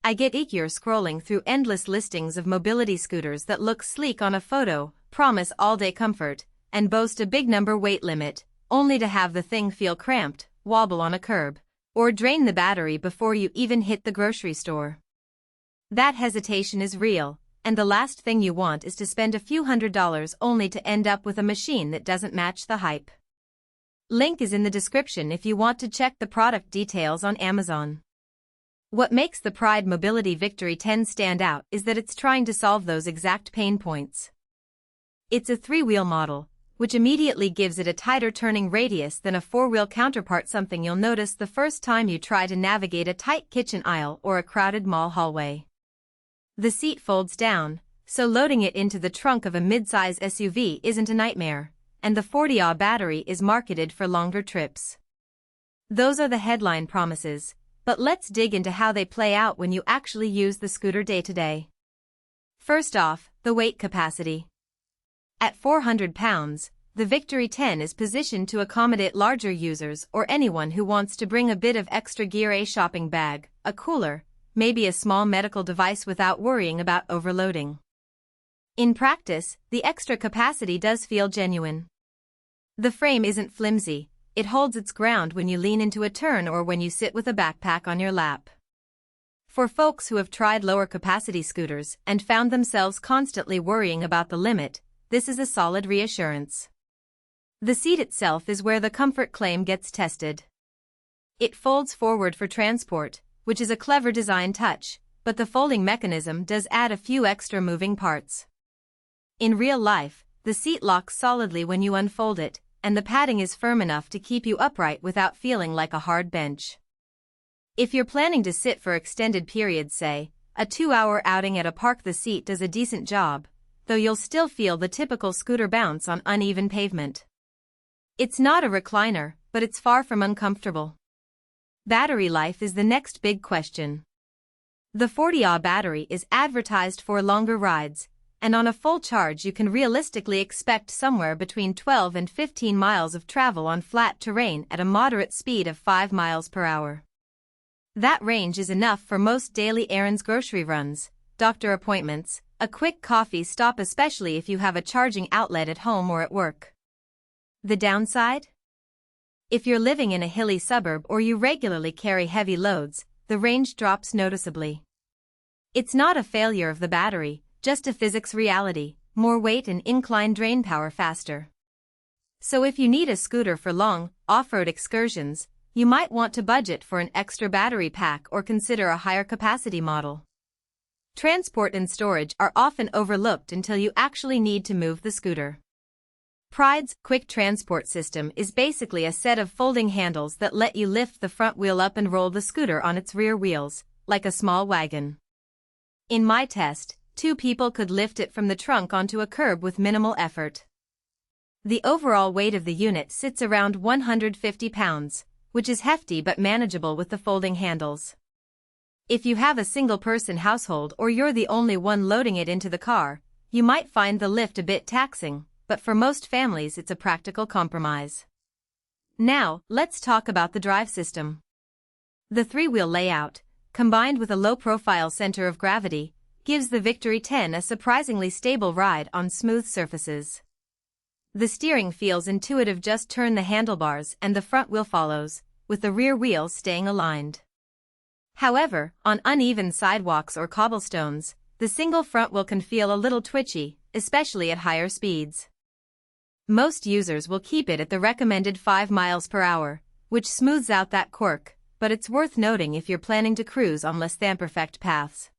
I get eager scrolling through endless listings of mobility scooters that look sleek on a photo, promise all-day comfort, and boast a big number weight limit, only to have the thing feel cramped, wobble on a curb, or drain the battery before you even hit the grocery store. That hesitation is real, and the last thing you want is to spend a few $100s only to end up with a machine that doesn't match the hype. Link is in the description if you want to check the product details on Amazon. What makes the Pride Mobility Victory 10 stand out is that it's trying to solve those exact pain points. It's a 3-wheel model, which immediately gives it a tighter turning radius than a 4-wheel counterpart, something you'll notice the first time you try to navigate a tight kitchen aisle or a crowded mall hallway. The seat folds down, so loading it into the trunk of a mid-size SUV isn't a nightmare, and the 40Ah battery is marketed for longer trips. Those are the headline promises, but let's dig into how they play out when you actually use the scooter day to day. First off, the weight capacity. At 400 pounds, the Victory 10 is positioned to accommodate larger users or anyone who wants to bring a bit of extra gear: a shopping bag, a cooler, maybe a small medical device without worrying about overloading. In practice, the extra capacity does feel genuine. The frame isn't flimsy, it holds its ground when you lean into a turn or when you sit with a backpack on your lap. For folks who have tried lower capacity scooters and found themselves constantly worrying about the limit, this is a solid reassurance. The seat itself is where the comfort claim gets tested. It folds forward for transport, which is a clever design touch, but the folding mechanism does add a few extra moving parts. In real life, the seat locks solidly when you unfold it, and the padding is firm enough to keep you upright without feeling like a hard bench. If you're planning to sit for extended periods, say, a 2-hour outing at a park, the seat does a decent job, though you'll still feel the typical scooter bounce on uneven pavement. It's not a recliner, but it's far from uncomfortable. Battery life is the next big question. The 40Ah battery is advertised for longer rides, and on a full charge you can realistically expect somewhere between 12 and 15 miles of travel on flat terrain at a moderate speed of 5 miles per hour. That range is enough for most daily errands, grocery runs, doctor appointments, a quick coffee stop, especially if you have a charging outlet at home or at work. The downside? If you're living in a hilly suburb or you regularly carry heavy loads, the range drops noticeably. It's not a failure of the battery, just a physics reality: more weight and incline drain power faster. So if you need a scooter for long, off-road excursions, you might want to budget for an extra battery pack or consider a higher capacity model. Transport and storage are often overlooked until you actually need to move the scooter. Pride's quick transport system is basically a set of folding handles that let you lift the front wheel up and roll the scooter on its rear wheels, like a small wagon. In my test, 2 people could lift it from the trunk onto a curb with minimal effort. The overall weight of the unit sits around 150 pounds, which is hefty but manageable with the folding handles. If you have a single-person household or you're the only one loading it into the car, you might find the lift a bit taxing, but for most families it's a practical compromise. Now, let's talk about the drive system. The 3-wheel layout, combined with a low-profile center of gravity, gives the Victory 10 a surprisingly stable ride on smooth surfaces. The steering feels intuitive: just turn the handlebars and the front wheel follows, with the rear wheels staying aligned. However, on uneven sidewalks or cobblestones, the single front wheel can feel a little twitchy, especially at higher speeds. Most users will keep it at the recommended 5 miles per hour, which smooths out that quirk, but it's worth noting if you're planning to cruise on less than perfect paths.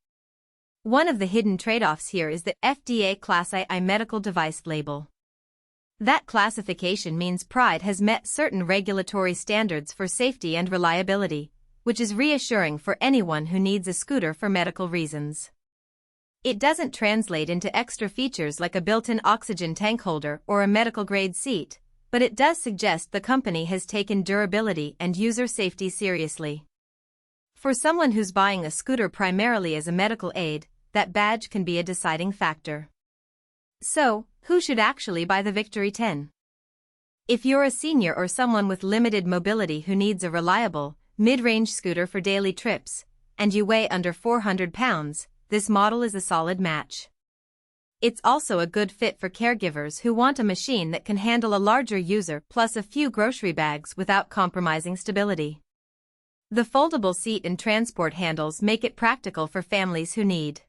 One of the hidden trade-offs here is the FDA ClassII medical device label. That classification means Pride has met certain regulatory standards for safety and reliability, which is reassuring for anyone who needs a scooter for medical reasons. It doesn't translate into extra features like a built-in oxygen tank holder or a medical-grade seat, but it does suggest the company has taken durability and user safety seriously. For someone who's buying a scooter primarily as a medical aid, that badge can be a deciding factor. So, who should actually buy the Victory 10? If you're a senior or someone with limited mobility who needs a reliable, mid-range scooter for daily trips, and you weigh under 400 pounds, this model is a solid match. It's also a good fit for caregivers who want a machine that can handle a larger user plus a few grocery bags without compromising stability. The foldable seat and transport handles make it practical for families who need